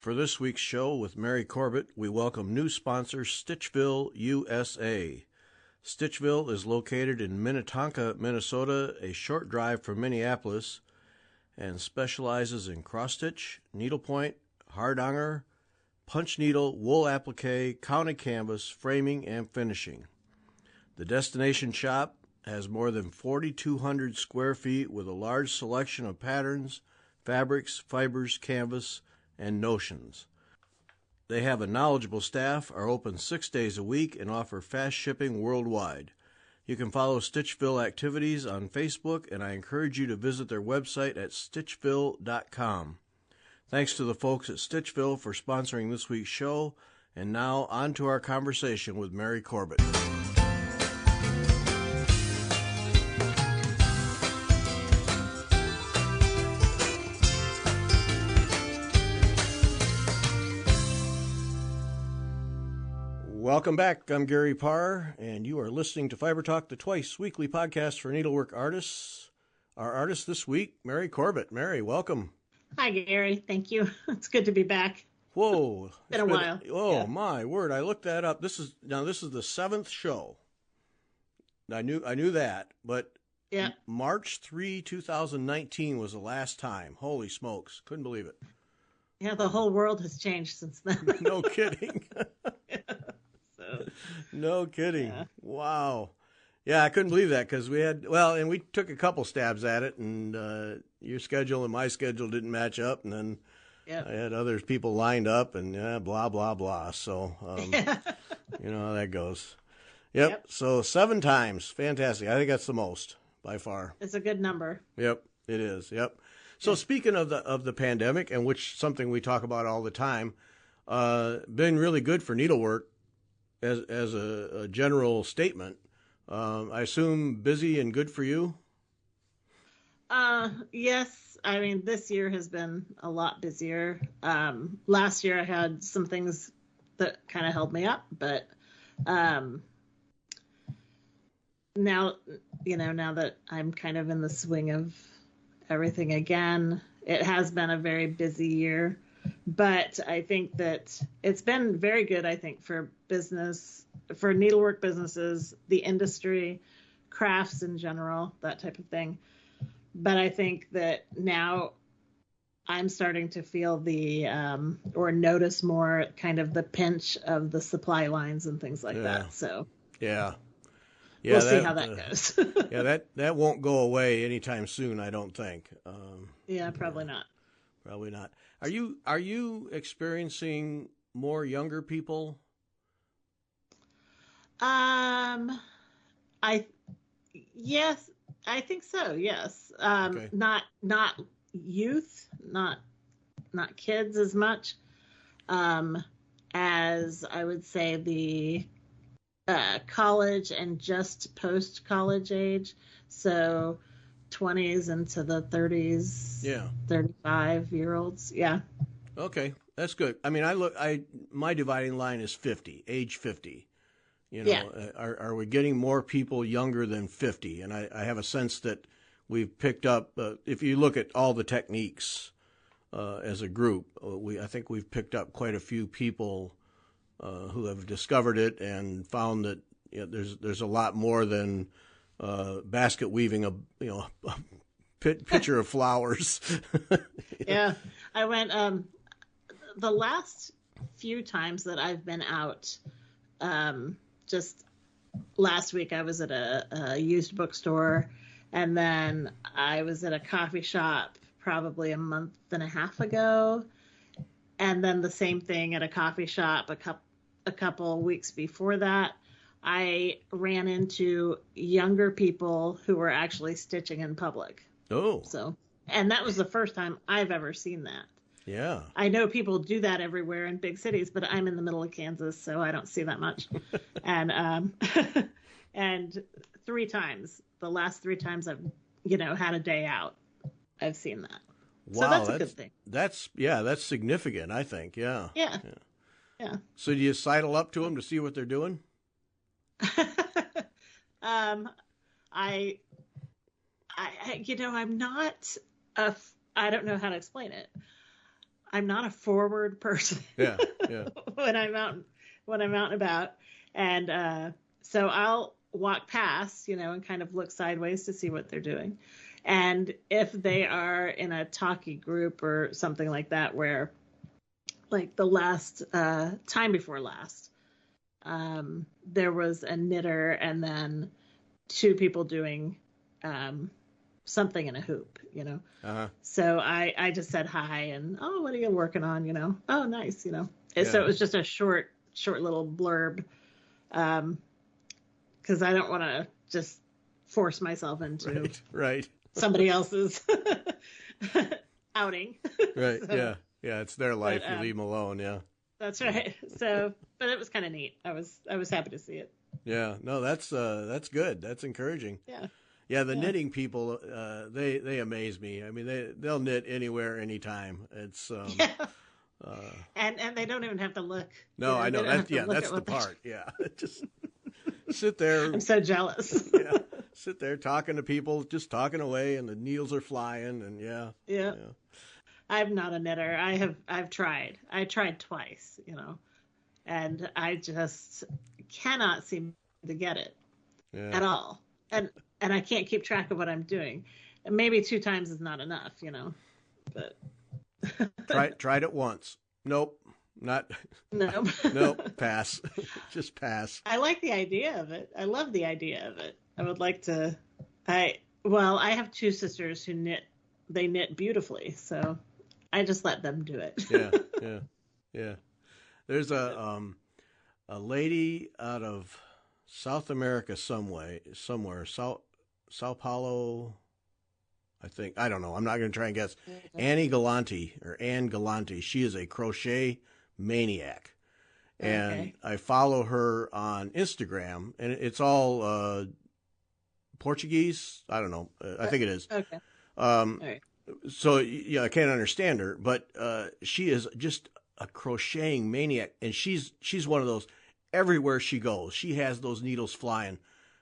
For this week's show with Mary Corbett, we welcome new sponsor Stitchville, USA. Stitchville is located in Minnetonka, Minnesota, a short drive from Minneapolis, and specializes in cross-stitch, needlepoint, hardanger, punch needle, wool applique, counted canvas, framing, and finishing. The destination shop has more than 4,200 square feet with a large selection of patterns, fabrics, fibers, canvas, and notions. They have a knowledgeable staff, are open 6 days a week, and offer fast shipping worldwide. You can follow Stitchville activities on Facebook, and I encourage you to visit their website at stitchville.com. Thanks to the folks at Stitchville for sponsoring this week's show, and now on to our conversation with Mary Corbett. Welcome back. I'm Gary Parr, and you are listening to Fiber Talk, the twice-weekly podcast for needlework artists. Our artist this week, Mary Corbett. Mary, welcome. Hi, Gary. Thank you. It's good to be back. Whoa. Been a while. Oh, yeah. My word. I looked that up. This is the 7th show. I knew that, but yeah. March 3, 2019 was the last time. Holy smokes. Couldn't believe it. Yeah, the whole world has changed since then. No kidding. Yeah. So, no kidding. Yeah. Wow. Yeah, I couldn't believe that because we took a couple stabs at it, and your schedule and my schedule didn't match up, and then yep. I had other people lined up, and blah, blah, blah. So, Yeah. you know how that goes. Yep. So 7 times. Fantastic. I think that's the most by far. It's a good number. Yep, it is. Yep. So speaking of the pandemic, and which something we talk about all the time, been really good for needlework as a general statement. I assume busy and good for you? Yes. I mean, this year has been a lot busier. Last year I had some things that kind of held me up, but now that I'm kind of in the swing of everything again, it has been a very busy year. But I think that it's been very good, I think, for business, for needlework businesses, the industry, crafts in general, that type of thing. But I think that now I'm starting to feel or notice more kind of the pinch of the supply lines and things like that. So yeah, we'll see how that goes. Yeah, that won't go away anytime soon, I don't think. Yeah, probably not. Probably not. Are you experiencing more younger people? Yes, I think so. Yes. Okay. Not youth, not kids as much, as I would say the college and just post college age. So 20s into the 30s. Yeah. 35-year-olds. Yeah. Okay, that's good. I mean, my dividing line is 50, age 50. You know, yeah. Are we getting more people younger than 50? And I have a sense that we've picked up, if you look at all the techniques as a group, I think we've picked up quite a few people who have discovered it and found that there's a lot more than basket weaving a pitcher of flowers. Yeah, I went the last few times that I've been out. Just last week I was at a used bookstore, and then I was at a coffee shop probably a month and a half ago, and then the same thing at a coffee shop a couple weeks before that. I ran into younger people who were actually stitching in public. Oh. So, and that was the first time I've ever seen that. Yeah. I know people do that everywhere in big cities, but I'm in the middle of Kansas, so I don't see that much. And and 3 times, the last 3 times I've had a day out, I've seen that. Wow, so that's a good thing. That's significant, I think. Yeah. Yeah. So do you sidle up to them to see what they're doing? I'm not I don't know how to explain it. I'm not a forward person. Yeah. Yeah. when I'm out and about, and so I'll walk past, and kind of look sideways to see what they're doing. And if they are in a talky group or something like that, where like the last time before last, there was a knitter and then two people doing something in a hoop. Uh-huh. So I just said hi and, oh, what are you working on? Oh, nice. Yeah. So it was just a short little blurb, because I don't want to just force myself into Right. somebody else's outing. Right. So, Yeah. It's their life. but, You leave them alone. Yeah. That's right. So, but it was kind of neat. I was happy to see it. Yeah. No, that's good. That's encouraging. Yeah. Yeah. The knitting people, they amaze me. I mean, they'll knit anywhere, anytime. It's, Yeah. And they don't even have to look. no, I know that's the part. Yeah. Just sit there. I'm so jealous. Yeah. Sit there talking to people, just talking away, and the needles are flying, and Yeah. I'm not a knitter. I've tried. I tried twice, and I just cannot seem to get it at all. And I can't keep track of what I'm doing. And maybe 2 times is not enough, but tried it once. Nope. Not. No. Nope. Pass. Just pass. I like the idea of it. I love the idea of it. I would like to. I have 2 sisters who knit. They knit beautifully, so I just let them do it. Yeah. There's a lady out of South America somewhere, Sao Paulo, I think. I don't know. I'm not going to try and guess. Anne Galante. She is a crochet maniac. And I follow her on Instagram, and it's all Portuguese. I don't know. I think it is. Okay. All right. So, I can't understand her, but she is just a crocheting maniac, and she's one of those. Everywhere she goes, she has those needles flying.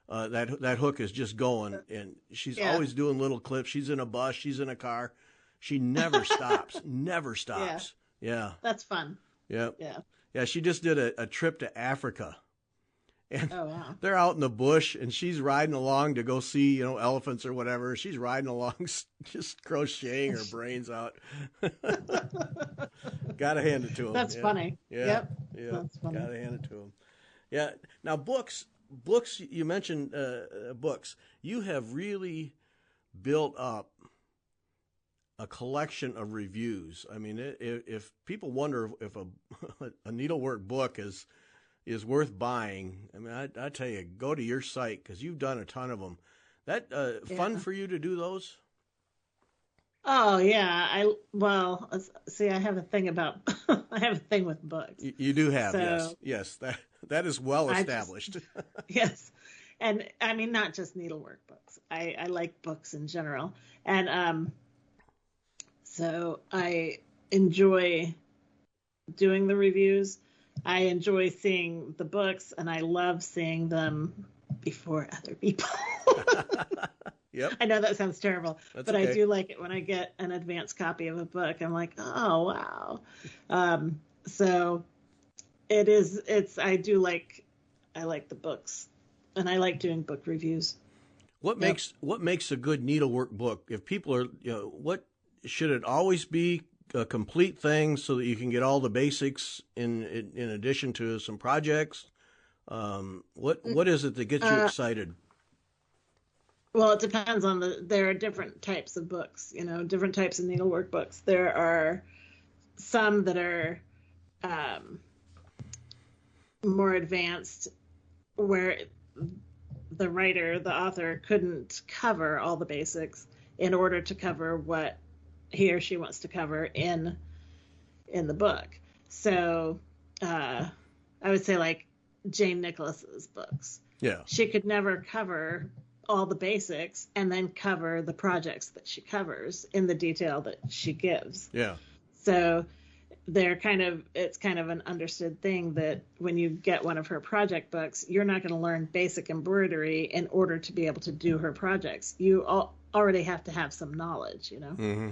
That hook is just going, and she's always doing little clips. She's in a bus, she's in a car. She never stops. Never stops. Yeah. That's fun. Yeah. Yeah. Yeah, she just did a trip to Africa. And oh, wow. They're out in the bush, and she's riding along to go see, elephants or whatever. She's riding along, just crocheting her brains out. Gotta hand it to him. That's funny. Yeah. Yep. Yeah. That's funny. Gotta hand it to him. Yeah. Now, books. You mentioned books. You have really built up a collection of reviews. I mean, if people wonder if a needlework book is worth buying, I mean, I tell you, go to your site because you've done a ton of them. That fun for you to do those? Oh yeah, I have a thing about I have a thing with books. You do have, yes. That is well established. Yes, and I mean not just needlework books. I like books in general, and so I enjoy doing the reviews. I enjoy seeing the books, and I love seeing them before other people. Yep. I know that sounds terrible, but okay. I do like it when I get an advanced copy of a book. I'm like, oh, wow. So I like the books, and I like doing book reviews. What makes a good needlework book? If people are, what should it always be a complete thing so that you can get all the basics in addition to some projects? What is it that gets you excited? Well, it depends there are different types of books, different types of needlework books. There are some that are more advanced where the author couldn't cover all the basics in order to cover what he or she wants to cover in the book. So I would say like Jane Nicholas's books. Yeah. She could never cover all the basics and then cover the projects that she covers in the detail that she gives. Yeah. So it's kind of an understood thing that when you get one of her project books, you're not going to learn basic embroidery in order to be able to do her projects. You already have to have some knowledge, Mm-hmm.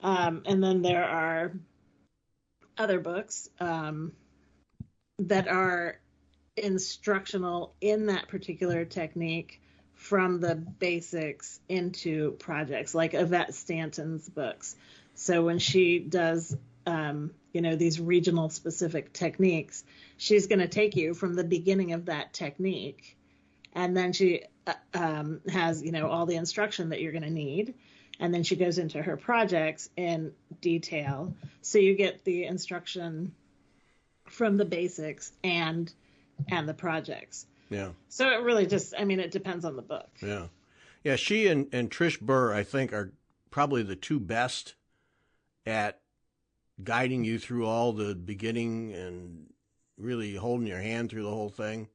And then there are other books that are instructional in that particular technique from the basics into projects, like Yvette Stanton's books. So when she does, these regional specific techniques, she's going to take you from the beginning of that technique. And then she has, all the instruction that you're going to need. And then she goes into her projects in detail. So you get the instruction from the basics and the projects. Yeah. So it really just, it depends on the book. Yeah. Yeah. She and Trish Burr, I think, are probably the two best at guiding you through all the beginning and really holding your hand through the whole thing.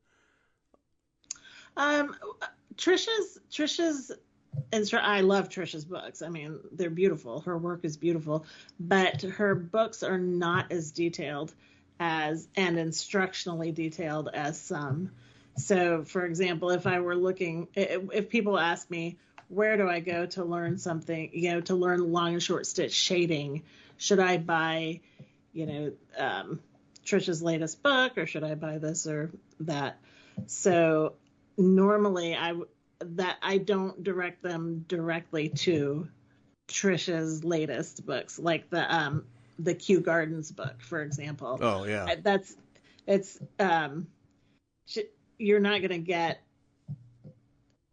Trisha's, I love Trisha's books. They're beautiful. Her work is beautiful, but her books are not as detailed and instructionally detailed as some. So, for example, if people ask me, where do I go to learn something, to learn long and short stitch shading, should I buy, Trisha's latest book, or should I buy this or that? So normally I don't direct them directly to Trisha's latest books, like the Kew Gardens book, for example. Oh yeah. You're not going to get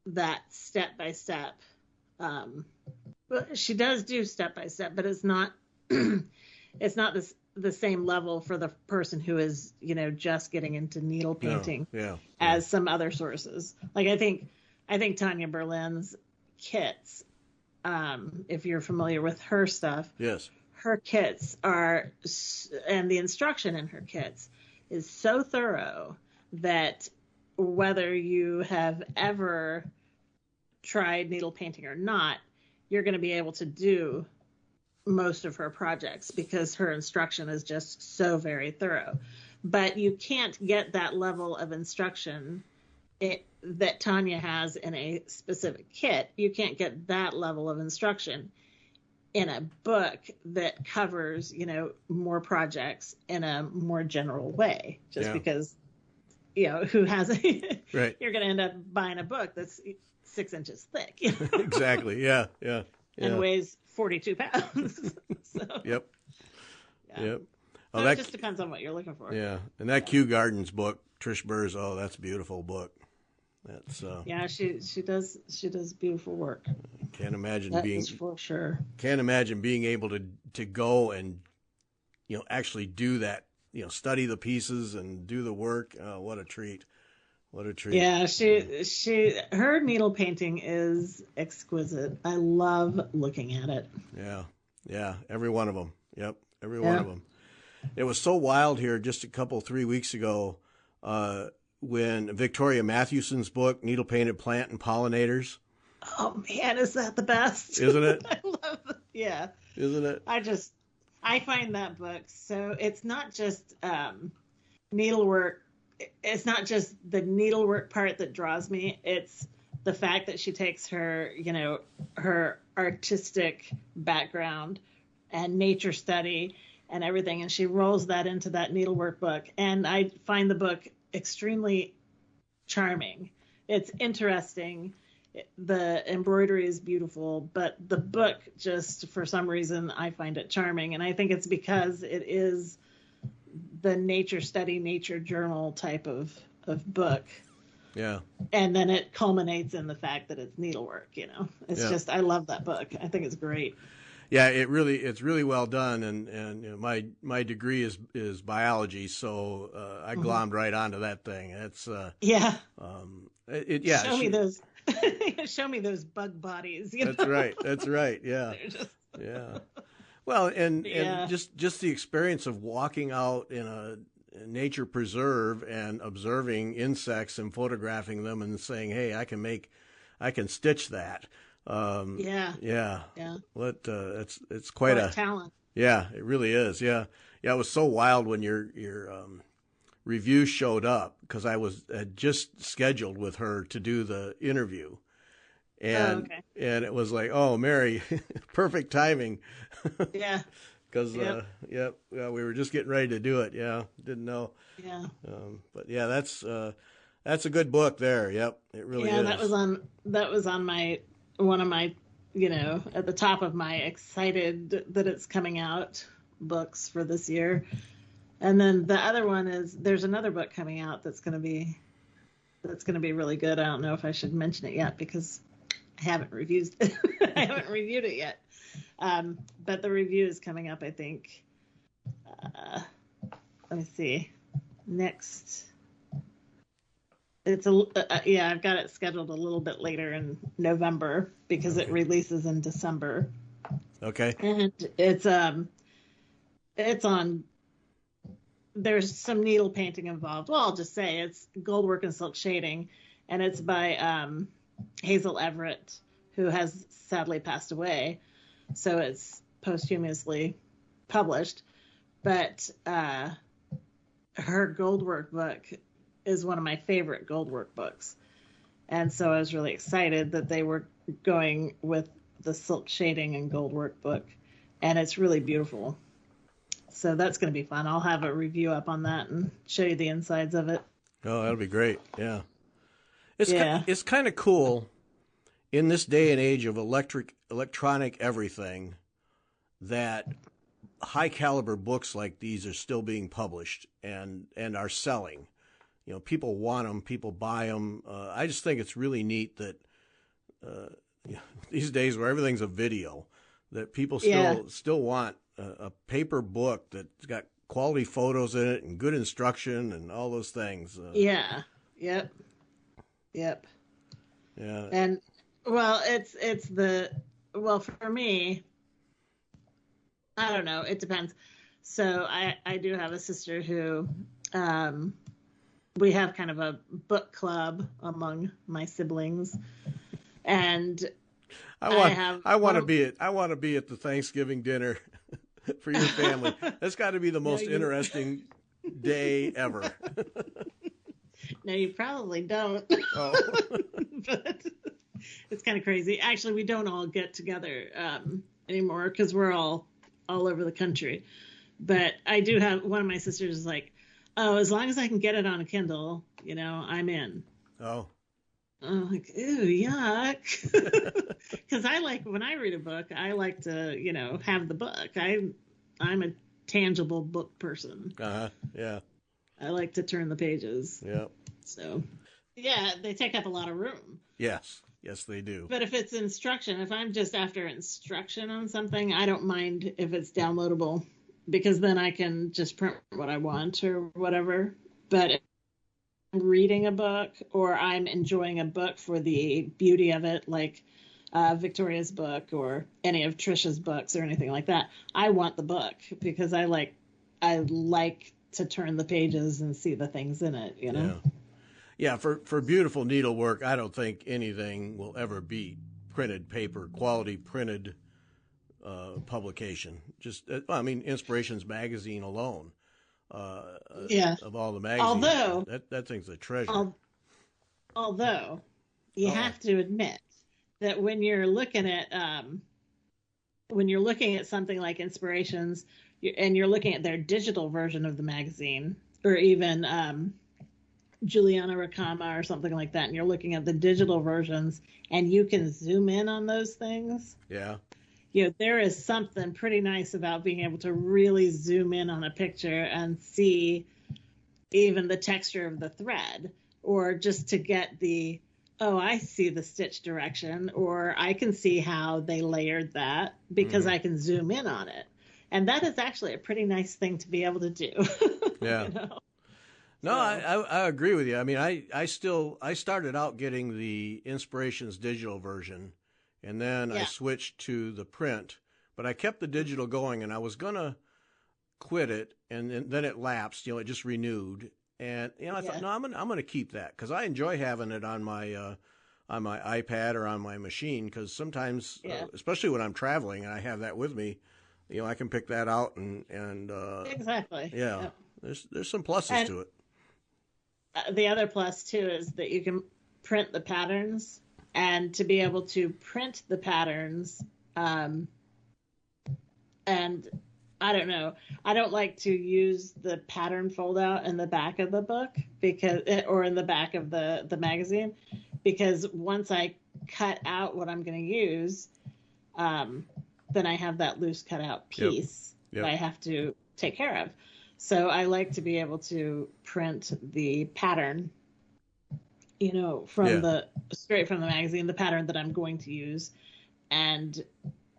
that step by step. But she does do step by step, but it's not it's not the same level for the person who is, just getting into needle painting as some other sources. Like I think Tanya Berlin's kits, if you're familiar with her stuff, yes, her kits and the instruction in her kits is so thorough that whether you have ever tried needle painting or not, you're going to be able to do most of her projects because her instruction is just so very thorough. But you can't get that level of instruction that Tanya has in a specific kit. You can't get that level of instruction in a book that covers, more projects in a more general way, because, who has right. You're going to end up buying a book that's 6 inches thick. Exactly. Yeah. And weighs 42 pounds. So, Yep. Yeah. Yep. So it just depends on what you're looking for. Yeah. And that Kew Gardens book, Trish Burr's, that's a beautiful book. That's she does beautiful work. Can't imagine that is for sure. Can't imagine being able to go and actually do that, study the pieces and do the work. What a treat. What a treat. Yeah, her needle painting is exquisite. I love looking at it. Yeah, every one of them. Yep, every one of them. It was so wild here just 3 weeks ago when Victoria Matthewson's book, Needle Painted Plant and Pollinators. Oh man, is that the best? Isn't it? I love it. Yeah. Isn't it? I find that book so it's not just needlework. It's not just the needlework part that draws me. It's the fact that she takes her, her artistic background and nature study and everything, and she rolls that into that needlework book. And I find the book extremely charming. It's interesting. The embroidery is beautiful, but the book just, for some reason, I find it charming. And I think it's because it is the nature study, nature journal type of book. Yeah. And then it culminates in the fact that it's needlework, It's just, I love that book. I think it's great. Yeah, it's really well done. And my degree is biology, so I glommed right onto that thing. It's yeah. Show me those. Show me those bug bodies. That's right. Yeah. Yeah. Well, and just the experience of walking out in a nature preserve and observing insects and photographing them and saying, "Hey, I can stitch that." Yeah. Well, it's quite a talent. Yeah, it really is. Yeah. It was so wild when your review showed up because I had just scheduled with her to do the interview. And it was like, oh, Mary, perfect timing. Yeah. because Yep. yeah, we were just getting ready to do it. Yeah, didn't know. Yeah. But yeah, that's a good book there. Yep, it really Yeah, is. that was on my one of my, at the top of my excited that it's coming out books for this year. And then the other one is there's another book coming out that's going to be really good. I don't know if I should mention it yet because I haven't reviewed it. I haven't reviewed it yet. But the review is coming up, I think. Let me see. Next, yeah, I've got it scheduled a little bit later in November because it releases in December. Okay. And it's on. There's some needle painting involved. Well, I'll just say it's goldwork and silk shading, and it's by Hazel Everett, who has sadly passed away. So it's posthumously published. But her goldwork book is one of my favorite goldwork books. And so I was really excited that they were going with the silk shading and goldwork book. And it's really beautiful. So that's going to be fun. I'll have a review up on that and show you the insides of it. Oh, that'll be great. Yeah. Yeah. It's kind of cool in this day and age of electronic everything that high caliber books like these are still being published and are selling. People want them, people buy them. I just think it's really neat that these days where everything's a video, that people still want a paper book that's got quality photos in it and good instruction and all those things. Yeah. Yep. Yeah. And well, for me, I don't know. It depends. So I do have a sister who, we have kind of a book club among my siblings, and I want to be at the Thanksgiving dinner for your family. That's got to be the most interesting day ever. No, you probably don't. Oh. But it's kind of crazy. Actually, we don't all get together anymore because we're all over the country. But I do have one of my sisters is like, oh, as long as I can get it on a Kindle, I'm in. Oh. I'm like, ew, yuck. Because when I read a book, I like to, have the book. I'm a tangible book person. Yeah. I like to turn the pages. Yeah. So, yeah, they take up a lot of room. Yes, they do. But if it's instruction, if I'm just after instruction on something, I don't mind if it's downloadable because then I can just print what I want or whatever. But if I'm reading a book or I'm enjoying a book for the beauty of it, like Victoria's book or any of Trisha's books or anything like that, I want the book because I like to turn the pages and see the things in it, Yeah, for beautiful needlework, I don't think anything will ever beat printed paper, quality printed publication. Just, Inspirations magazine alone. Of all the magazines, although that thing's a treasure. Although you have to admit that when you're looking at something like Inspirations, and you're looking at their digital version of the magazine, or even Juliana Rakama or something like that, and you're looking at the digital versions, and you can zoom in on those things. Yeah. There is something pretty nice about being able to really zoom in on a picture and see even the texture of the thread, or just to get I see the stitch direction, or I can see how they layered that because I can zoom in on it. And that is actually a pretty nice thing to be able to do. Yeah. No, I agree with you. I started out getting the Inspirations digital version, and then I switched to the print, but I kept the digital going, and I was gonna quit it, and then it lapsed. It just renewed, and I thought, no, I'm gonna keep that because I enjoy having it on my iPad or on my machine, because sometimes, especially when I'm traveling and I have that with me, I can pick that out and exactly. Yeah, yep. There's some pluses to it. The other plus too is that you can print the patterns, and to be able to print the patterns and I don't know. I don't like to use the pattern fold out in the back of the book or in the back of the magazine, because once I cut out what I'm going to use, then I have that loose cut out piece that I have to take care of. So I like to be able to print the pattern, straight from the magazine, the pattern that I'm going to use, and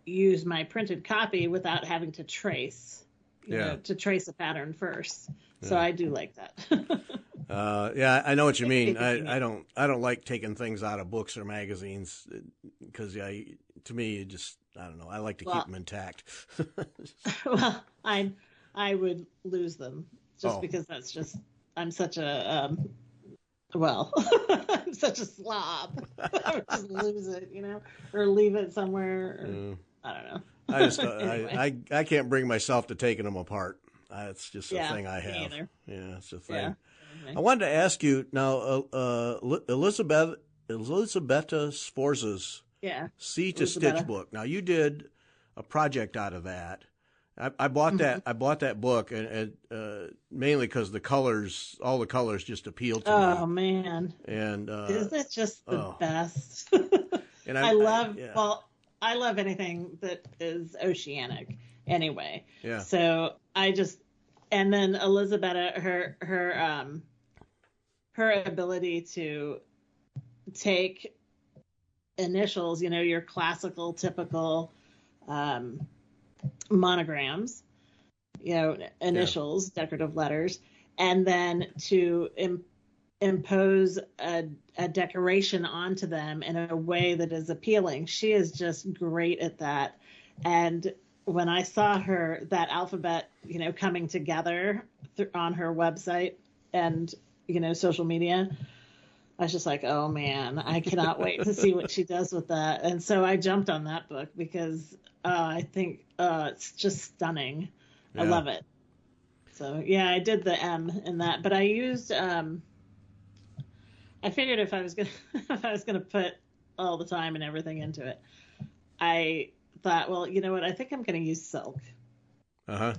use my printed copy without having to trace, to trace a pattern first. So I do like that. I know what you mean. I don't like taking things out of books or magazines because to me, it just, I don't know. I like to keep them intact. Well, I would lose them just because I'm such a, I'm such a slob. I would just lose it, or leave it somewhere. Or, I don't know. I just anyway. I can't bring myself to taking them apart. It's just a thing I have. Either. Yeah, it's a thing. Yeah. I wanted to ask you now, Elisabetta Sforza's See to Stitch book. Now you did a project out of that. I bought that. I bought that book, and mainly because all the colors just appealed to me. Oh man! And isn't it just the best? And I love anything that is oceanic. Anyway, So and then Elisabetta, her ability to take initials, your classical, typical monograms, initials, decorative letters, and then to impose a decoration onto them in a way that is appealing. She is just great at that. And when I saw that alphabet, coming together on her website and, social media, I was just like, oh man, I cannot wait to see what she does with that. And so I jumped on that book because I think it's just stunning. Yeah. I love it. So yeah, I did the M in that, but I used, I figured if I was gonna put all the time and everything into it, I thought, well, you know what? I think I'm going to use silk.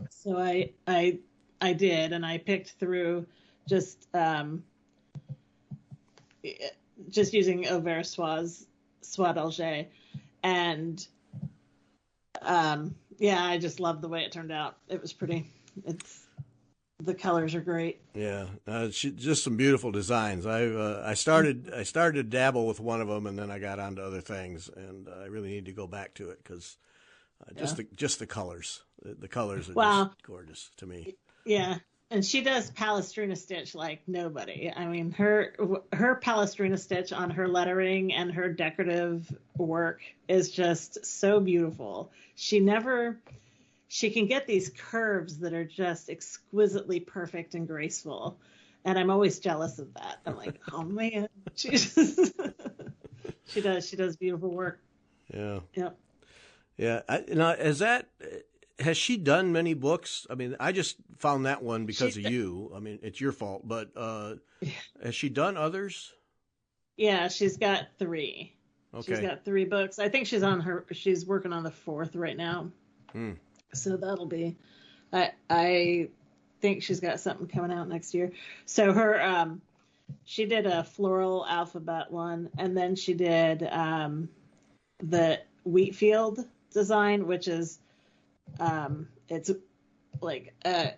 So I did, and I picked through just using Auvert Soie d'Alger, and I just loved the way it turned out. It was pretty. The colors are great. Yeah, just some beautiful designs. I started to dabble with one of them, and then I got onto other things, and I really need to go back to it because just the colors. The colors are just gorgeous to me. Yeah, and she does Palestrina stitch like nobody. I mean, her Palestrina stitch on her lettering and her decorative work is just so beautiful. She can get these curves that are just exquisitely perfect and graceful. And I'm always jealous of that. I'm like, oh man, she does beautiful work. Yeah. Yep. Yeah. Now, has she done many books? I mean, I just found that one because of you. I mean, it's your fault, but has she done others? Yeah, she's got 3. Okay. She's got 3 books. I think she's working on the 4th right now. So that'll be, I think she's got something coming out next year. So she did a floral alphabet one, and then she did the wheat field design, which is, it's like a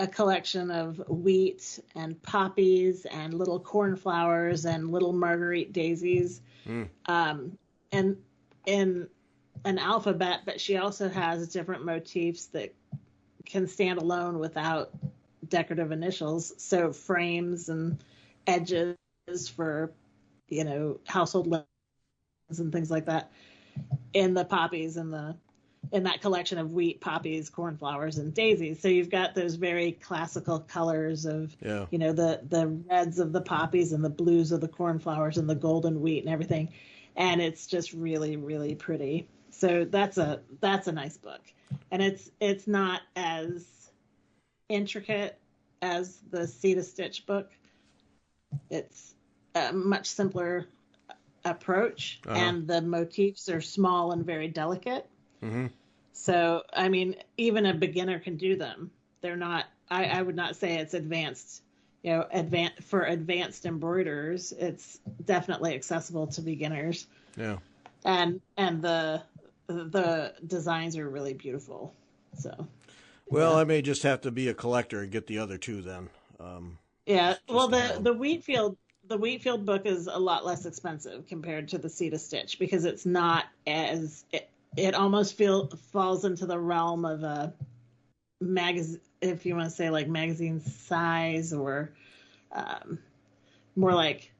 collection of wheat and poppies and little cornflowers and little marguerite daisies, and in an alphabet, but she also has different motifs that can stand alone without decorative initials. So frames and edges for, household linens and things like that in the poppies in that collection of wheat, poppies, cornflowers, and daisies. So you've got those very classical colors of, the reds of the poppies and the blues of the cornflowers and the golden wheat and everything. And it's just really, really pretty. So that's a nice book, and it's not as intricate as the See to Stitch book. It's a much simpler approach, and the motifs are small and very delicate. So, I mean, even a beginner can do them. They're not, I would not say it's advanced, for advanced embroiderers. It's definitely accessible to beginners. Yeah. And the designs are really beautiful. So, Well, yeah. I may just have to be a collector and get the other two then. Yeah. Just Well, to have them. The Wheatfield book is a lot less expensive compared to the Sea to Stitch because it's not as it almost falls into the realm of a magazine, if you want to say like magazine size, or um, more like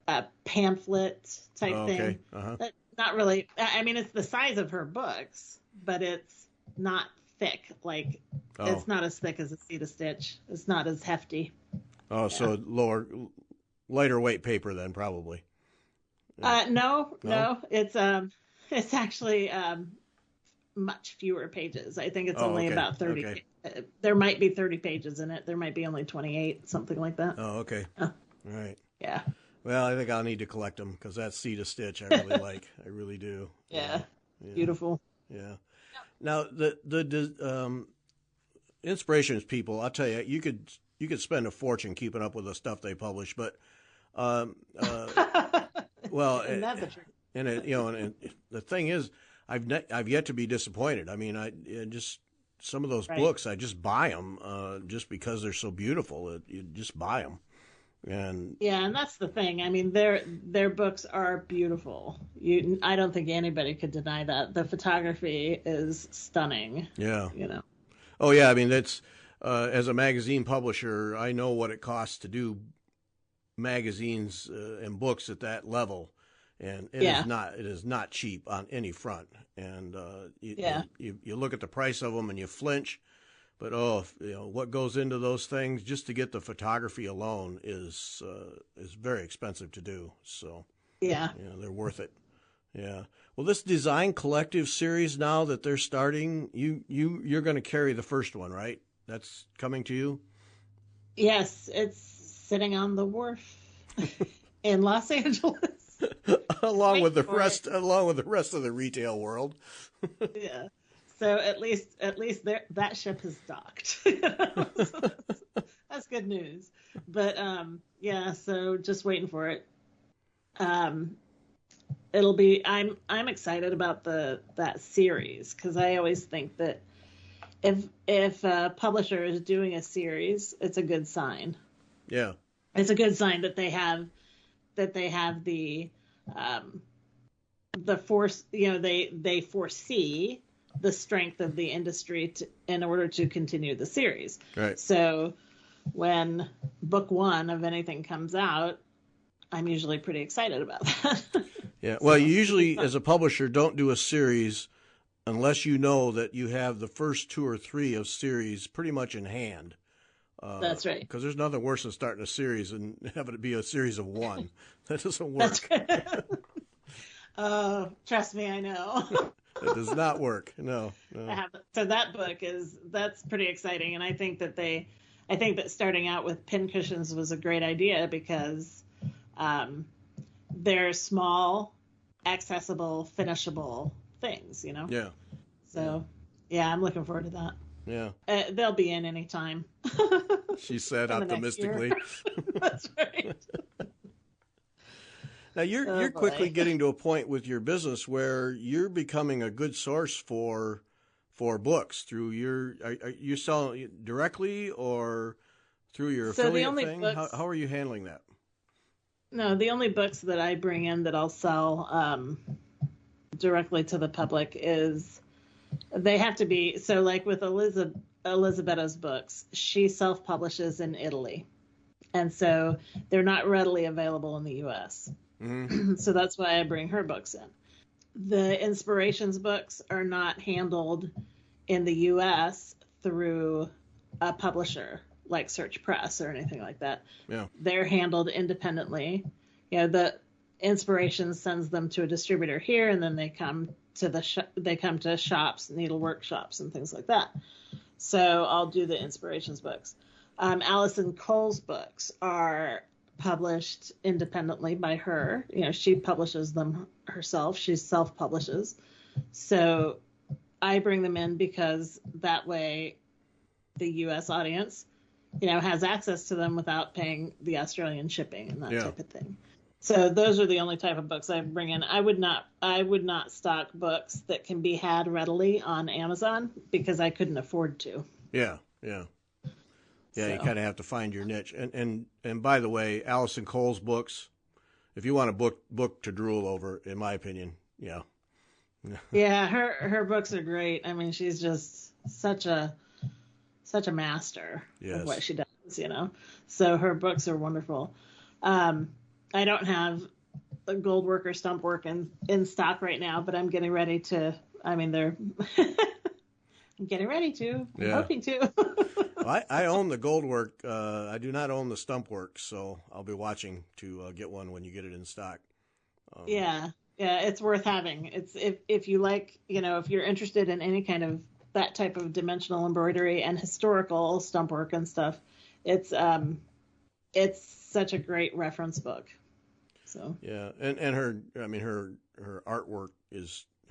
a pamphlet type Oh, okay. thing. Uh-huh. Not really. I mean, it's the size of her books, but it's not thick. Like Oh. it's not as thick as a Sea to Stitch. It's not as hefty. Oh, Yeah. so lighter weight paper then probably. Yeah. No, No? no. It's actually much fewer pages. I think it's Oh, only okay. about 30. Okay. There might be 30 pages in it. There might be only 28, something like that. Oh, okay. Uh, All right. yeah. Well, I think I'll need to collect them because that Sea to Stitch I really like. I really do. Yeah. Yeah. Beautiful. Yeah. Now the inspirations people, I'll tell you, you could spend a fortune keeping up with the stuff they publish, but um, uh, well, And that's a trick. and it, and the thing is, I've yet to be disappointed. I mean, just some of those Right. books, I just buy them just because they're so beautiful. You just buy them, and Yeah, and that's the thing. I mean, their books are beautiful. I don't think anybody could deny that. The photography is stunning. yeah. You know. Oh yeah, I mean that's as a magazine publisher, I know what it costs to do magazines and books at that level, and Yeah. it is not cheap on any front. And Yeah. you look at the price of them and you flinch, but oh, what goes into those things just to get the photography alone is very expensive to do. So Yeah. they're worth it. Yeah. Well, this design collective series now that they're starting, you're going to carry the first one, right? That's coming to you. Yes, it's sitting on the wharf in Los Angeles. along with Waiting the for rest, it. along with the rest of the retail world. Yeah. So at least that ship has docked. So that's good news. But yeah, so just waiting for it. Um it'll be I'm excited about that series because I always think that if a publisher is doing a series, it's a good sign. Yeah. It's a good sign that they have the force, they foresee the strength of the industry in order to continue the series. Right. So when book one of anything comes out, I'm usually pretty excited about that. Yeah. Well, you So, usually, as a publisher, don't do a series unless you know that you have the first two or three of series pretty much in hand. that's right. Because there's nothing worse than starting a series and having it be a series of one. That doesn't That's work. right. Oh, trust me, I know. That does not work. No. No. So that book that's pretty exciting, and I think that starting out with pincushions was a great idea because they're small, accessible, finishable things, Yeah. So yeah, I'm looking forward to that. Yeah. They'll be in any time. She said In the next year. optimistically. That's right. Now you're Oh, you're quickly boy. getting to a point with your business where you're becoming a good source for books through are you selling directly or through your So the affiliate only thing? books, How are you handling that? no, the only books that I bring in that I'll sell directly to the public is they have to be so like with Elisabetta's books, she self-publishes in Italy, and so they're not readily available in the U.S. Mm-hmm. So that's why I bring her books in. The inspirations books are not handled in the U.S. through a publisher like Search Press or anything like that. Yeah. They're handled independently. The inspiration sends them to a distributor here, and then they come to shops, needlework shops, and things like that. So I'll do the inspirations books. Alison Cole's books are published independently by her. She publishes them herself. She self-publishes. So I bring them in because that way the U.S. audience, has access to them without paying the Australian shipping and that type of thing. So those are the only type of books I bring in. I would not stock books that can be had readily on Amazon because I couldn't afford to. Yeah. So. You kind of have to find your niche. And by the way, Allison Cole's books, if you want a book to drool over, in my opinion, yeah. Yeah, her books are great. I mean, she's just such a master of what she does, So her books are wonderful. I don't have a gold work or stump work in stock right now, but I'm getting ready to. I mean, they're. I'm getting ready to. I'm hoping to. Well, I own the gold work. I do not own the stump work, so I'll be watching to get one when you get it in stock. Yeah, it's worth having. It's if you like, if you're interested in any kind of that type of dimensional embroidery and historical stump work and stuff, it's such a great reference book. So yeah, and her artwork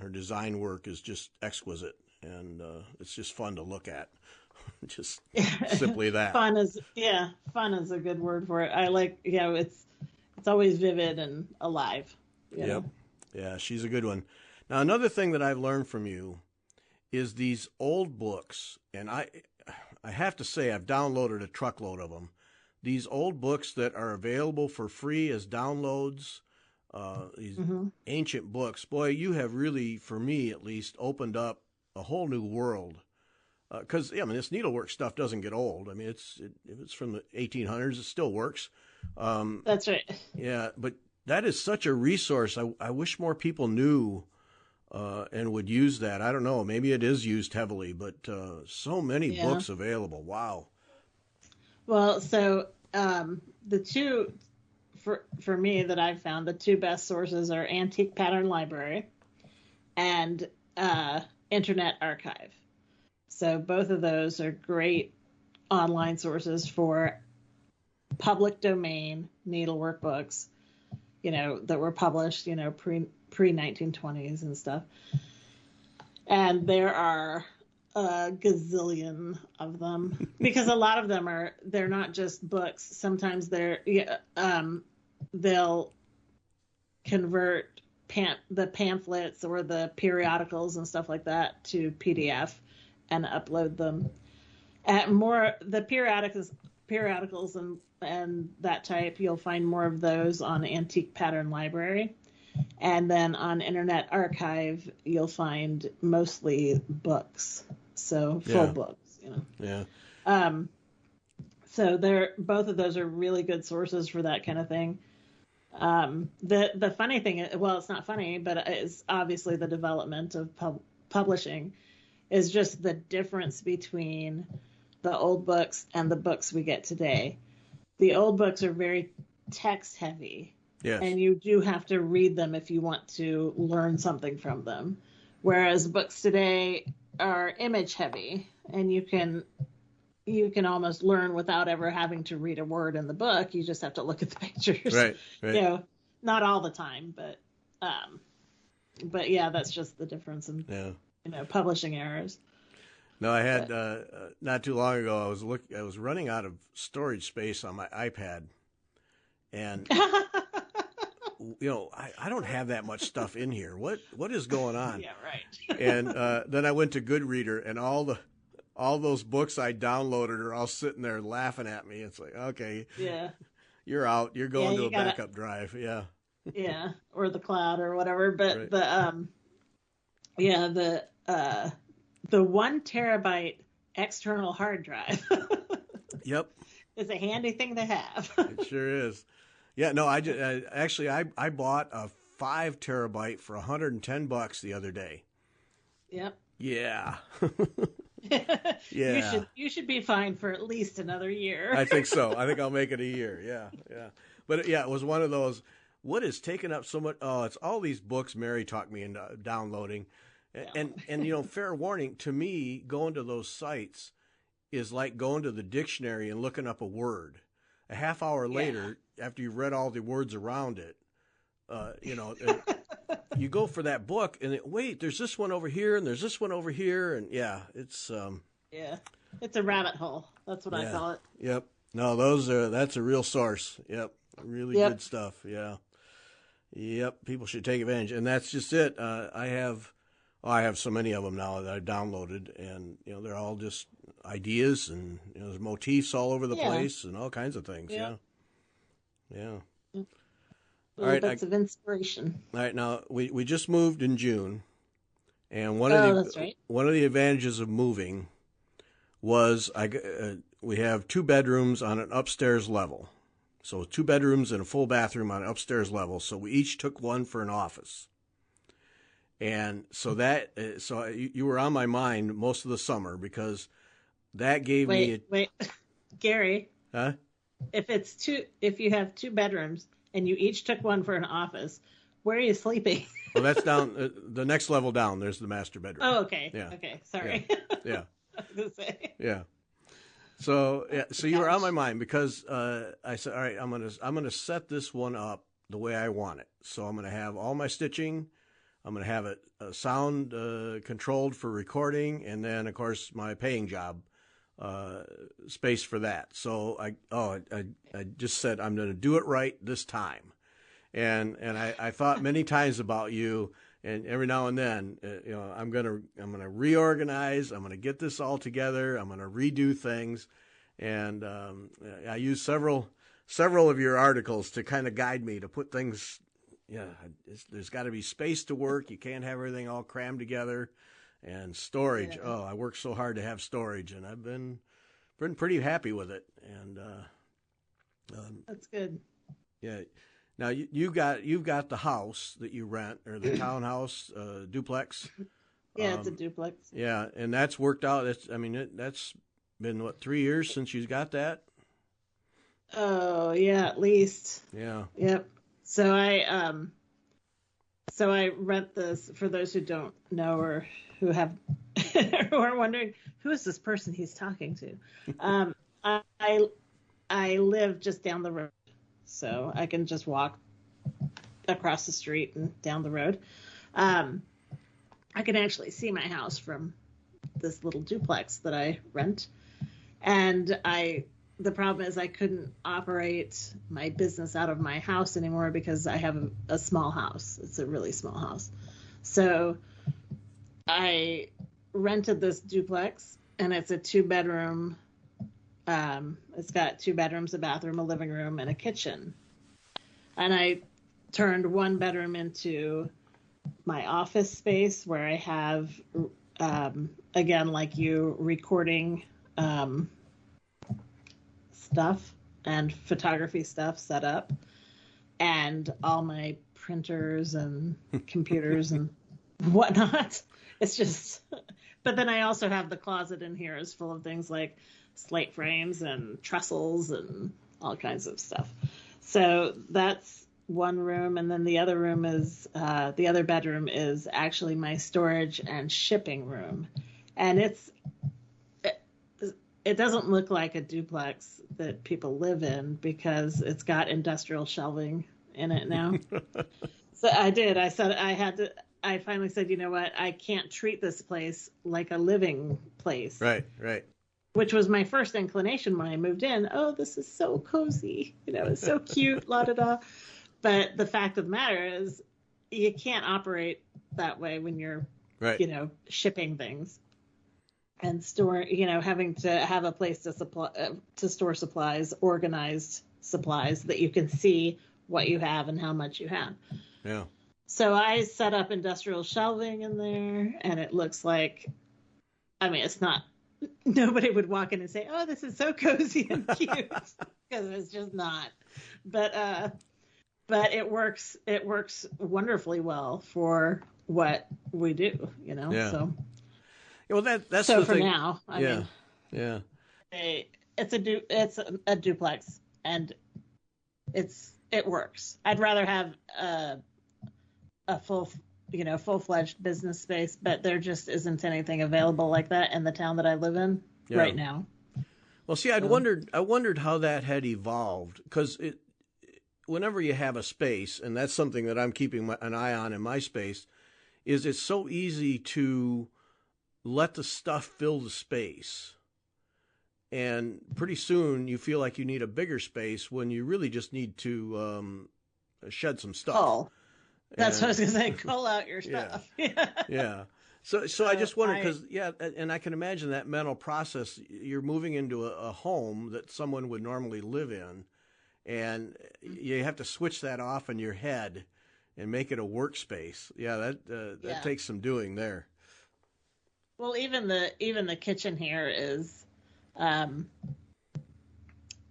her design work is just exquisite, and it's just fun to look at. Just simply that. Fun is a good word for it. I like, it's always vivid and alive. Yep. Yeah, she's a good one. Now, another thing that I've learned from you is these old books, and I have to say I've downloaded a truckload of them. These old books that are available for free as downloads, these ancient books. Boy, you have really, for me at least, opened up a whole new world. Because this needlework stuff doesn't get old. I mean, if it's from the 1800s, it still works. That's right. Yeah, but that is such a resource. I wish more people knew and would use that. I don't know. Maybe it is used heavily, but so many books available. Wow. Well, so the two, for me that I've found, the two best sources are Antique Pattern Library and Internet Archive. So both of those are great online sources for public domain needlework books, that were published, pre 1920s and stuff. And there are a gazillion of them because a lot of them they're not just books. Sometimes they'll convert the pamphlets or the periodicals and stuff like that to PDF and upload them. The periodicals and that type, you'll find more of those on Antique Pattern Library. And then on Internet Archive, you'll find mostly books. So full books, Yeah. So both of those are really good sources for that kind of thing. The funny thing, well, it's not funny, but it's obviously the development of publishing is just the difference between the old books and the books we get today. The old books are very text heavy. Yes. And you do have to read them if you want to learn something from them. Whereas books today are image heavy, and you can almost learn without ever having to read a word in the book. You just have to look at the pictures. Right. Not all the time, but yeah, that's just the difference in publishing errors. No, I had not too long ago. I was running out of storage space on my iPad, and I don't have that much stuff in here. What is going on? Yeah, right. And then I went to Goodreader, and all those books I downloaded are all sitting there laughing at me. It's like, okay, you're out. You're going to a backup drive. Yeah. Yeah, or the cloud or whatever. But right. the 1 terabyte external hard drive. Yep. Is a handy thing to have. It sure is. Yeah, no, I bought a 5 terabyte for $110 the other day. Yep. Yeah. Yeah. You should be fine for at least another year. I think so. I think I'll make it a year. Yeah. But it was one of those. What is taking up so much? Oh, it's all these books Mary talked me into downloading, and fair warning to me, going to those sites is like going to the dictionary and looking up a word. A half hour later, after you've read all the words around it, you go for that book, and wait, there's this one over here, and there's this one over here, and it's yeah, it's a rabbit hole. That's what I call it. Yep. No, that's a real source. Yep. Really good stuff. Yeah. Yep. People should take advantage, and that's just it. I have so many of them now that I've downloaded, and they're all just ideas, and there's motifs all over the place, and all kinds of things. Yeah. Little bits of inspiration. All right, now we just moved in June, and that's right. One of the advantages of moving was we have 2 bedrooms on an upstairs level, so 2 bedrooms and a full bathroom on an upstairs level. So we each took one for an office, and so you were on my mind most of the summer because that gave me. Wait, Gary. Huh? If you have 2 bedrooms and you each took one for an office, where are you sleeping? Well, that's down the next level down. There's the master bedroom. Oh, okay. Yeah. Okay. Sorry. Yeah. I was gonna say. Yeah. So you were on my mind because I said, all right, I'm gonna set this one up the way I want it. So I'm gonna have all my stitching. I'm gonna have it sound controlled for recording, and then of course my paying job space for that. So I just said I'm going to do it right this time, and I thought many times about you, and every now and then I'm gonna reorganize. I'm gonna get this all together. I'm gonna redo things, and I use several of your articles to kind of guide me to put things. There's got to be space to work. You can't have everything all crammed together. And storage. Yeah. I worked so hard to have storage, and I've been pretty happy with it. And that's good. Yeah. Now you've got the house that you rent, or the townhouse duplex. Yeah, it's a duplex. Yeah, and that's worked out. That's been 3 years since you got that. Oh yeah, at least. Yeah. Yep. So I rent this for those who don't know or who are wondering who is this person he's talking to. I live just down the road, so I can just walk across the street and down the road. I can actually see my house from this little duplex that I rent, and the problem is I couldn't operate my business out of my house anymore because I have a small house. It's a really small house. So I rented this duplex, and it's a 2-bedroom. It's got 2 bedrooms, a bathroom, a living room, and a kitchen. And I turned 1 bedroom into my office space where I have, again, like you, recording stuff and photography stuff set up, and all my printers and computers and whatnot. It's just, but then I also have the closet in here is full of things like slate frames and trestles and all kinds of stuff. So that's 1 room, and then the other room is the other bedroom is actually my storage and shipping room, and it doesn't look like a duplex that people live in because it's got industrial shelving in it now. So I finally said, you know what? I can't treat this place like a living place. Right. Which was my first inclination when I moved in. Oh, this is so cozy. It's so cute, la-da-da. But the fact of the matter is you can't operate that way when you're, shipping things. And store, having to have a place to store supplies, organized supplies that you can see what you have and how much you have. Yeah. So I set up industrial shelving in there, and it looks like, it's not, nobody would walk in and say, oh, this is so cozy and cute, because it's just not. But it works wonderfully well for what we do, Yeah. So. Well, that's so the for thing. now. Yeah. It's a duplex, and it works. I'd rather have a full-fledged business space, but there just isn't anything available like that in the town that I live in right now. Well, see, I wondered how that had evolved, because whenever you have a space, and that's something that I'm keeping an eye on in my space, is it's so easy to let the stuff fill the space. And pretty soon you feel like you need a bigger space when you really just need to shed some stuff. Oh, that's what I was going to say. Cull out your stuff. Yeah. Yeah. So I just wonder, because, and I can imagine that mental process. You're moving into a home that someone would normally live in, and you have to switch that off in your head and make it a workspace. Yeah, that takes some doing there. Well, even the kitchen here is,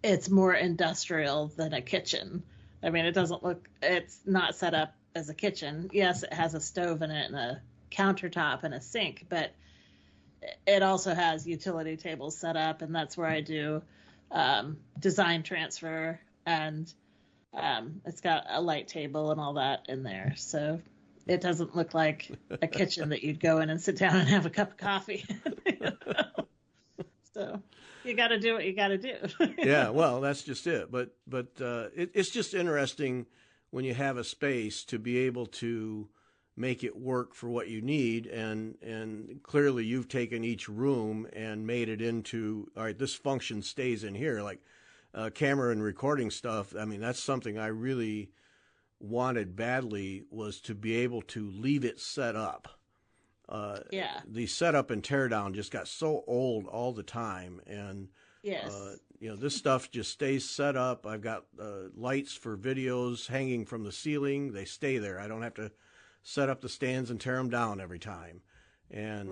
it's more industrial than a kitchen. I mean, it's not set up as a kitchen. Yes, it has a stove in it and a countertop and a sink, but it also has utility tables set up, and that's where I do design transfer, and it's got a light table and all that in there. So it doesn't look like a kitchen that you'd go in and sit down and have a cup of coffee. So you got to do what you got to do. Yeah, well, that's just it. But it's just interesting when you have a space to be able to make it work for what you need, and clearly you've taken each room and made it into, all right, this function stays in here, like camera and recording stuff. I mean, that's something I really wanted badly, was to be able to leave it set up. The setup and tear down just got so old all the time, and this stuff just stays set up. I've got lights for videos hanging from the ceiling. They stay there. I don't have to set up the stands and tear them down every time. And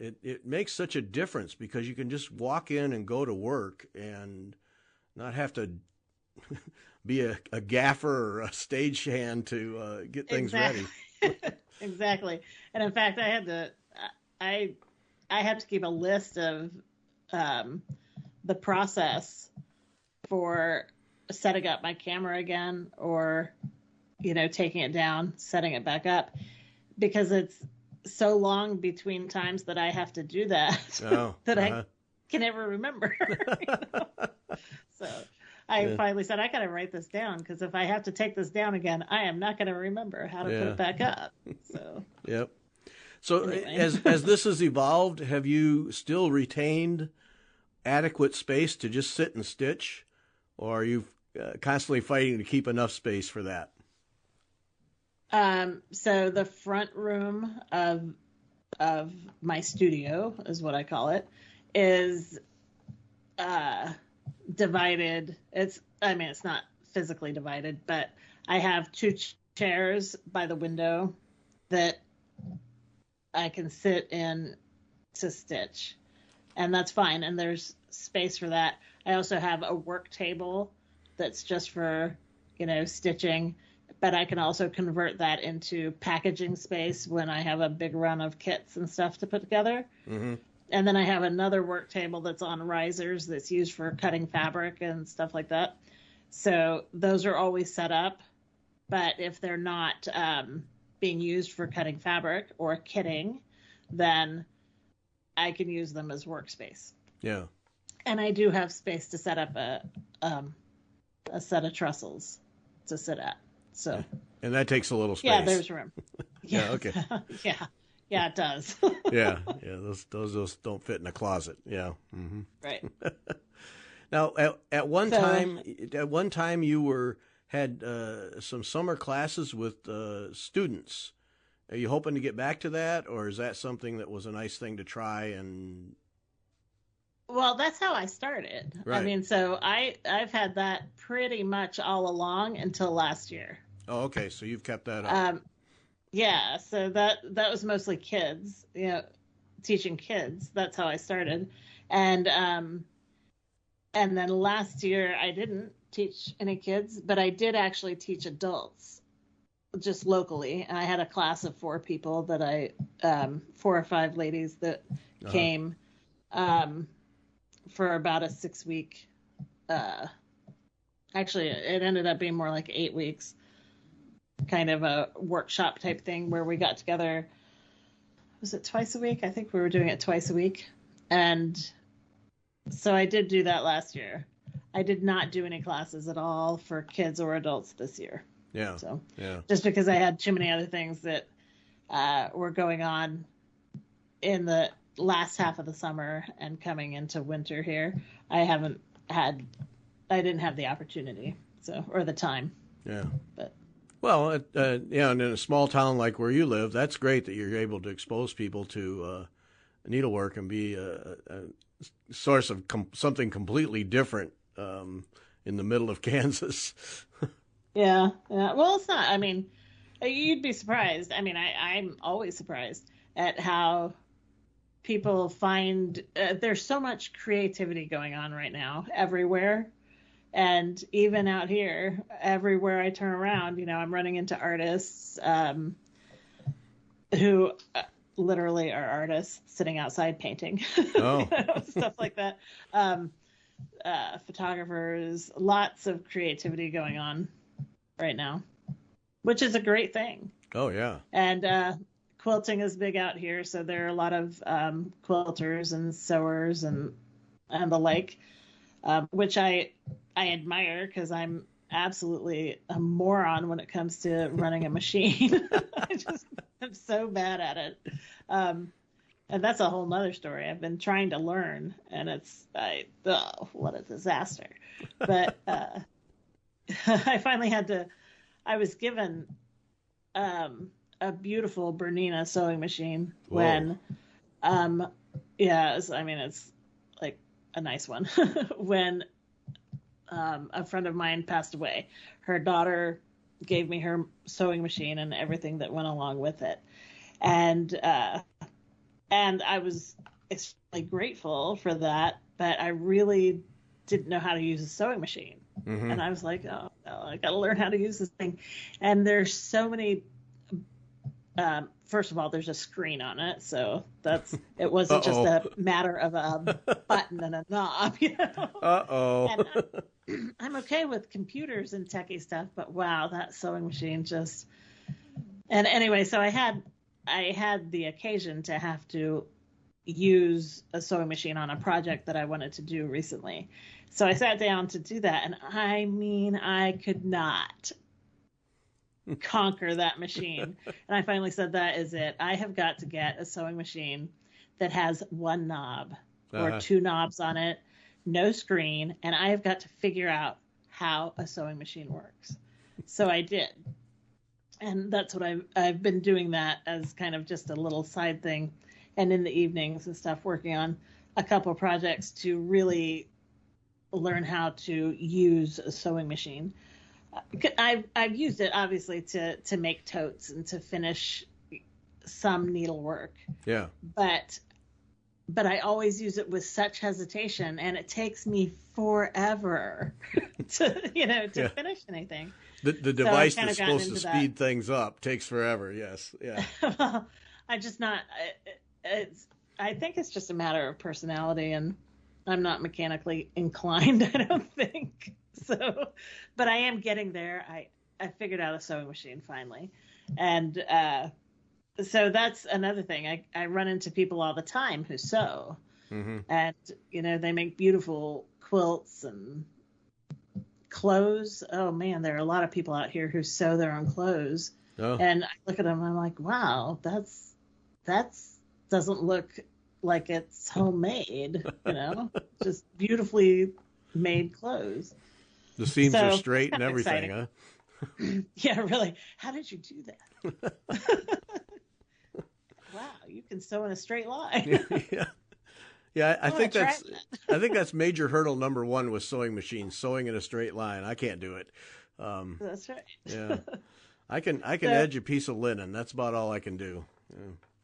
it makes such a difference, because you can just walk in and go to work and not have to be a gaffer or a stagehand to get things ready. Exactly. And in fact, I have to keep a list of the process for setting up my camera again, or taking it down, setting it back up, because it's so long between times that I have to do that that I can never remember. So I finally said, I got to write this down, because if I have to take this down again, I am not going to remember how to put it back up. So yep. So anyway. as this has evolved, have you still retained adequate space to just sit and stitch, or are you constantly fighting to keep enough space for that? So the front room of my studio, is what I call it, is divided. It's not physically divided, but I have two chairs by the window that I can sit in to stitch, and that's fine. And there's space for that. I also have a work table that's just for, stitching, but I can also convert that into packaging space when I have a big run of kits and stuff to put together. Mm-hmm. And then I have another work table that's on risers that's used for cutting fabric and stuff like that. So those are always set up. But if they're not being used for cutting fabric or kitting, then I can use them as workspace. Yeah. And I do have space to set up a set of trussles to sit at. So. And that takes a little space. Yeah, there's room. Yeah. Okay. Yeah, it does. Yeah. Those don't fit in a closet. Yeah. Mm-hmm. Right. Now, at one time, you had some summer classes with students. Are you hoping to get back to that, or is that something that was a nice thing to try? And well, that's how I started. Right. I mean, so I've had that pretty much all along until last year. Oh, okay. So you've kept that up. Yeah. So that was mostly kids, teaching kids. That's how I started. And then last year I didn't teach any kids, but I did actually teach adults, just locally. And I had a class of 4 people that 4 or 5 ladies that came for about a 6-week. Actually, it ended up being more like 8 weeks, kind of a workshop type thing where we got together. Was it twice a week? I think we were doing it twice a week. And so I did do that last year. I did not do any classes at all for kids or adults this year. Yeah. So Yeah. just because I had too many other things that were going on in the last half of the summer and coming into winter here, I didn't have the opportunity, or the time. Yeah. But well, and in a small town like where you live, that's great that you're able to expose people to needlework and be a source of something completely different in the middle of Kansas. Yeah. Well, it's not. I mean, you'd be surprised. I mean, I'm always surprised at how people find there's so much creativity going on right now everywhere. And even out here, everywhere I turn around, I'm running into artists who literally are artists sitting outside painting, Oh. stuff like that. Photographers, lots of creativity going on right now, which is a great thing. Oh, yeah. And quilting is big out here, so there are a lot of quilters and sewers and the like, which I admire because I'm absolutely a moron when it comes to running a machine. I'm so bad at it. And that's a whole nother story. I've been trying to learn, and what a disaster. But I finally I was given a beautiful Bernina sewing machine. Whoa. When, it's like a nice one. When a friend of mine passed away, her daughter gave me her sewing machine and everything that went along with it. And I was extremely grateful for that, but I really didn't know how to use a sewing machine. Mm-hmm. And I was like, oh, no, I got to learn how to use this thing. And there's so many, first of all, there's a screen on it. So it wasn't just a matter of a button and a knob, And I'm okay with computers and techie stuff, but wow, that sewing machine and anyway, so I had the occasion to have to use a sewing machine on a project that I wanted to do recently. So I sat down to do that, and I could not conquer that machine. And I finally said, that is it. I have got to get a sewing machine that has one knob or two knobs on it, no screen, and I have got to figure out how a sewing machine works. So I did. And that's what I've been doing that as kind of just a little side thing. And in the evenings and stuff, working on a couple of projects to really learn how to use a sewing machine. I've used it obviously to make totes and to finish some needlework. Yeah. But I always use it with such hesitation, and it takes me forever to finish anything. The device that's supposed to speed things up takes forever. Yes. Yeah. Well, I'm just not. I think it's just a matter of personality, and I'm not mechanically inclined, I don't think. So, but I am getting there. I figured out a sewing machine finally. And so that's another thing. I run into people all the time who sew. Mm-hmm. And, they make beautiful quilts and clothes. Oh, man, there are a lot of people out here who sew their own clothes. Oh. And I look at them and I'm like, wow, that's doesn't look like it's homemade, just beautifully made clothes. The seams are straight and everything, exciting. Huh? Yeah, really. How did you do that? Wow, you can sew in a straight line. Yeah, I think that's major hurdle number one with sewing machines, sewing in a straight line. I can't do it. That's right. Yeah. I can edge a piece of linen. That's about all I can do.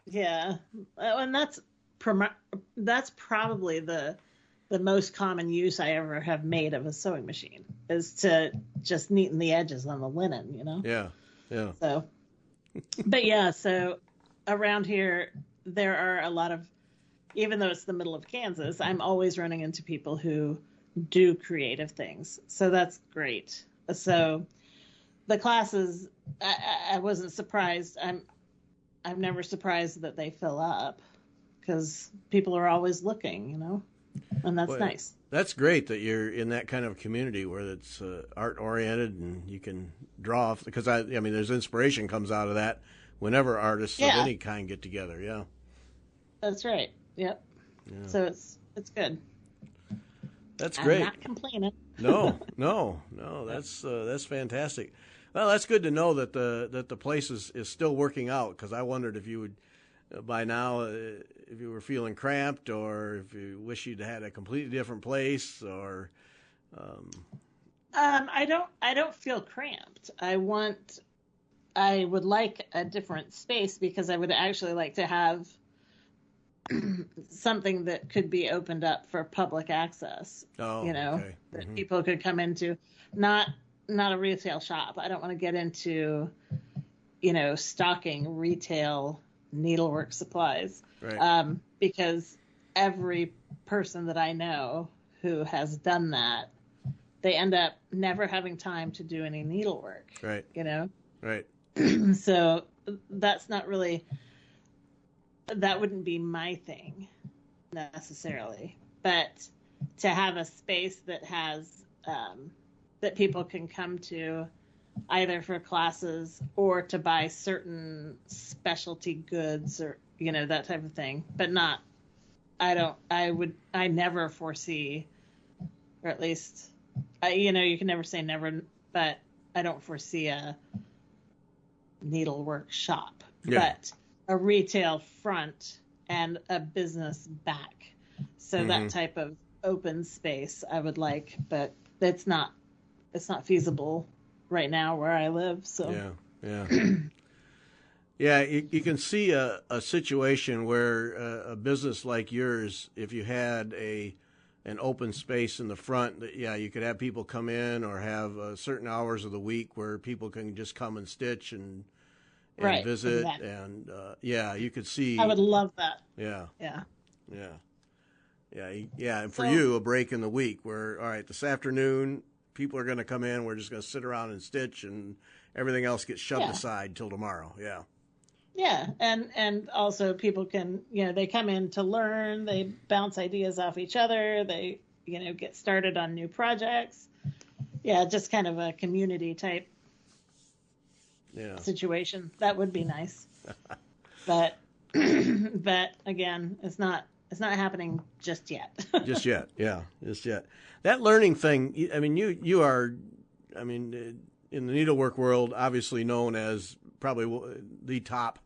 Yeah. And that's probably the most common use I ever have made of a sewing machine is to just neaten the edges on the linen, Yeah. So, but yeah, so around here, there are a lot of, even though it's the middle of Kansas, I'm always running into people who do creative things. So that's great. So the classes, I wasn't surprised. I'm never surprised that they fill up because people are always looking, and that's nice. That's great that you're in that kind of community where it's art oriented and you can draw off, because I mean, there's inspiration comes out of that whenever artists of any kind get together. Yeah, that's right. Yep. Yeah. So it's good. That's great. I'm not complaining. No. That's fantastic. Well, that's good to know that the place is still working out, because I wondered if you would by now if you were feeling cramped, or if you wish you'd had a completely different place, or. I don't feel cramped. I would like a different space, because I would actually like to have something that could be opened up for public access. Oh, okay. That people could come into, not a retail shop. I don't want to get into, stocking retail needlework supplies. Right. Because every person that I know who has done that, they end up never having time to do any needlework. Right. Right. So that's not really, that wouldn't be my thing necessarily, but to have a space that has, that people can come to either for classes or to buy certain specialty goods, or, that type of thing, but not, I never foresee, or at least, you can never say never, but I don't foresee a needlework shop, but a retail front and a business back. So that type of open space I would like, but it's not feasible right now where I live. So yeah, you can see a situation where a business like yours, if you had an open space in the front, that you could have people come in, or have certain hours of the week where people can just come and stitch and visit, exactly. And you could see. I would love that. Yeah. And for So, you, a break in the week where, all right, this afternoon people are going to come in. We're just going to sit around and stitch, and everything else gets shoved aside till tomorrow. Yeah. Yeah, and also people can, they come in to learn, they bounce ideas off each other, they, get started on new projects. Yeah, just kind of a community type situation. That would be nice. But again, it's not happening just yet. Just yet. That learning thing, I mean, you are, in the needlework world, obviously known as probably the top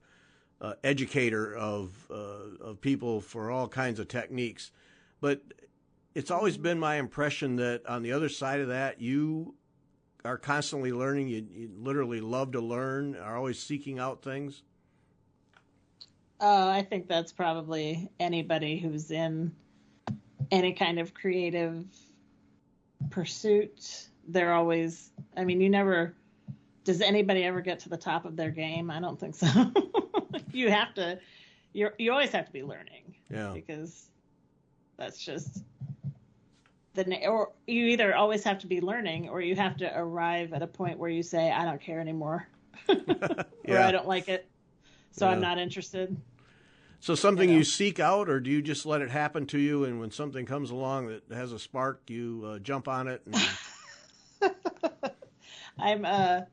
educator of people for all kinds of techniques. But it's always been my impression that on the other side of that, you are constantly learning. You literally love to learn, are always seeking out things. I think that's probably anybody who's in any kind of creative pursuit. They're always, does anybody ever get to the top of their game? I don't think so. You always have to be learning. Yeah. Because that's just or you either always have to be learning, or you have to arrive at a point where you say, I don't care anymore. Or I don't like it, so I'm not interested. So something you seek out, or do you just let it happen to you, and when something comes along that has a spark, you jump on it? And...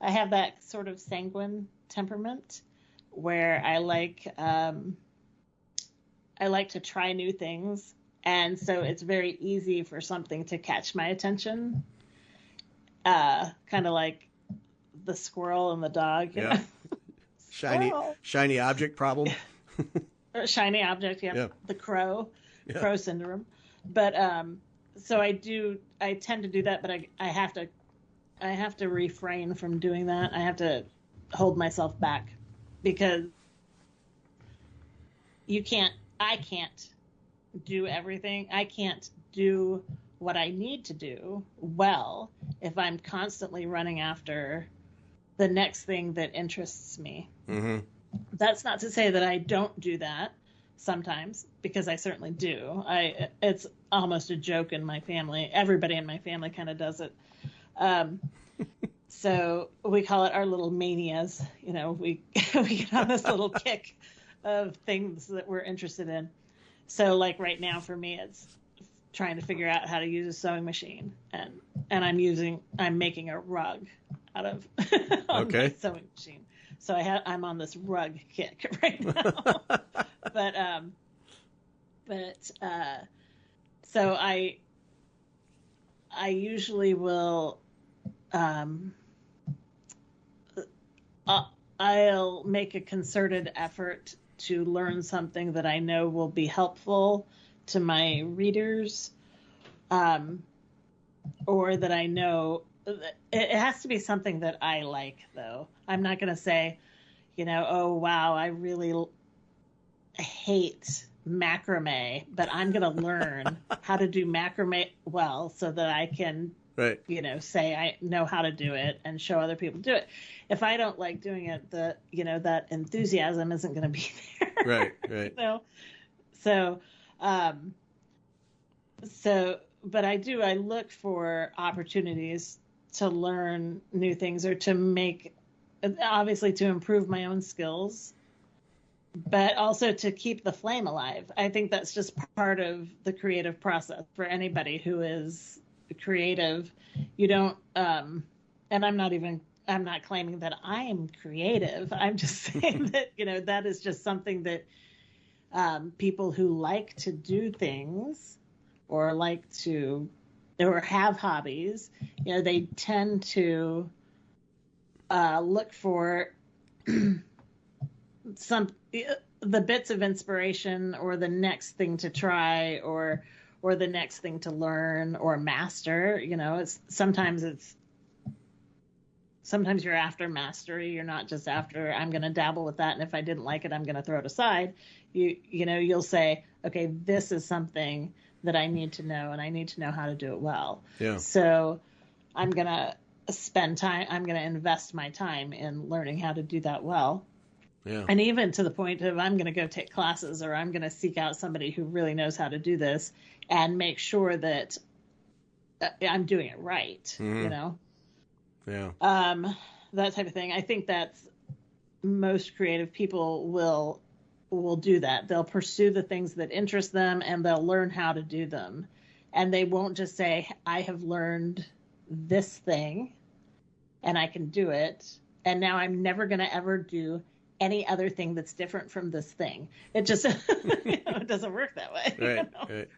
I have that sort of sanguine temperament where I like to try new things, and so it's very easy for something to catch my attention. Kind of like the squirrel and the dog. You know? Shiny object problem. Shiny object, the crow syndrome. But so I tend to do that, but I have to refrain from doing that. I have to hold myself back, because I can't do everything. I can't do what I need to do well if I'm constantly running after the next thing that interests me. Mm-hmm. That's not to say that I don't do that sometimes, because I certainly do. It's almost a joke in my family. Everybody in my family kind of does it. So we call it our little manias. We get on this little kick of things that we're interested in. So like right now for me, it's trying to figure out how to use a sewing machine, and I'm making a rug out of on my sewing machine. So I'm on this rug kick right now. So I usually will I'll make a concerted effort to learn something that I know will be helpful to my readers, or that I know it has to be something that I like, though. I'm not going to say, oh, wow, I really hate macrame, but I'm going to learn how to do macrame well so that I can, say I know how to do it and show other people do it. If I don't like doing it, that enthusiasm isn't going to be there. Right. But I look for opportunities to learn new things, or to improve my own skills, but also to keep the flame alive. I think that's just part of the creative process for anybody who is creative. You don't, and I'm not claiming that I am creative. I'm just saying that, that is just something that people who like to do things or or have hobbies, they tend to look for the bits of inspiration, or the next thing to try, or the next thing to learn or master. Sometimes you're after mastery. You're not just after, I'm going to dabble with that, and if I didn't like it, I'm going to throw it aside. You'll say, okay, this is something that I need to know, and I need to know how to do it well. Yeah. So I'm going to invest my time in learning how to do that well. Yeah. And even to the point of, I'm going to go take classes, or I'm going to seek out somebody who really knows how to do this and make sure that I'm doing it right. Mm-hmm. Yeah. That type of thing. I think that's most creative people will do that. They'll pursue the things that interest them, and they'll learn how to do them. And they won't just say, I have learned this thing and I can do it, and now I'm never going to ever do any other thing that's different from this thing. It just it doesn't work that way. Right.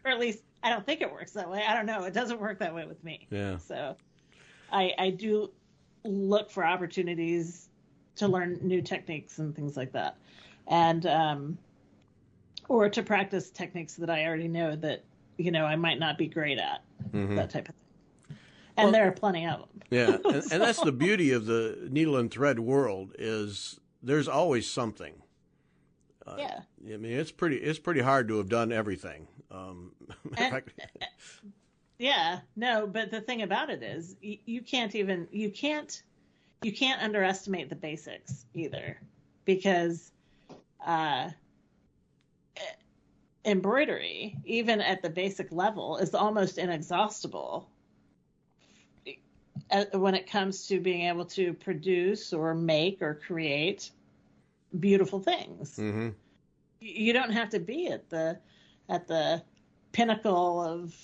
Or at least I don't think it works that way. I don't know. It doesn't work that way with me. Yeah. So I do look for opportunities to learn new techniques and things like that. And or to practice techniques that I already know that I might not be great at. Mm-hmm. That type of thing. And there are plenty of them. Yeah, and that's the beauty of the needle and thread world, is there's always something. Yeah. I mean, it's pretty hard to have done everything. Yeah, no, but the thing about it is you can't underestimate the basics either, because embroidery, even at the basic level, is almost inexhaustible when it comes to being able to produce or make or create beautiful things. Mm-hmm. You don't have to be at the pinnacle of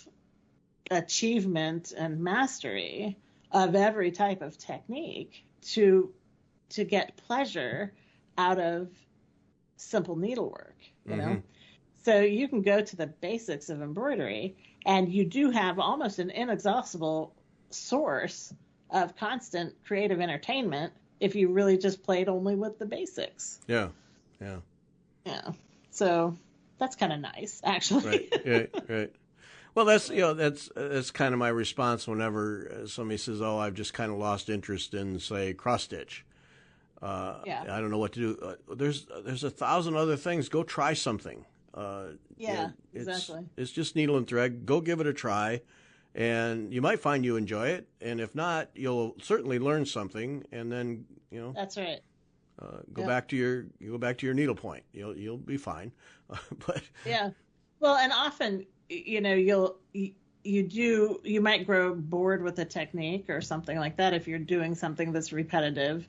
achievement and mastery of every type of technique to get pleasure out of simple needlework, you mm-hmm. know? So you can go to the basics of embroidery, and you do have almost an inexhaustible source of constant creative entertainment if you really just played only with the basics. Yeah. So that's kind of nice, actually. Right. Well, that's kind of my response whenever somebody says, "Oh, I've just kind of lost interest in, say, cross stitch. I don't know what to do." There's 1,000 other things. Go try something. Exactly. It's just needle and thread. Go give it a try, and you might find you enjoy it. And if not, you'll certainly learn something. And then that's right. Go back to your needle point. You'll be fine. But yeah, well, and often you might grow bored with a technique or something like that if you're doing something that's repetitive.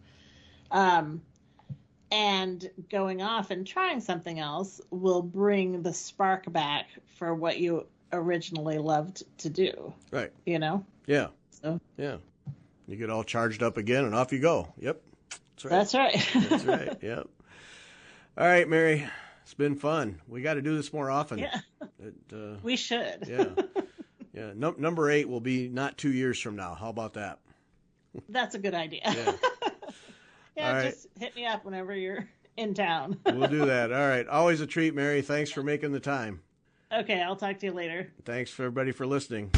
And going off and trying something else will bring the spark back for what you originally loved to do. Right. Yeah. So yeah, you get all charged up again, and off you go. Yep. That's right. That's right. Yep. All right, Mary. It's been fun. We got to do this more often. Yeah. We should. Yeah. Yeah. Number 8 will be not 2 years from now. How about that? That's a good idea. Yeah. Yeah. All just hit me up whenever you're in town. We'll do that. All right. Always a treat, Mary. Thanks for making the time. Okay. I'll talk to you later. Thanks for everybody for listening.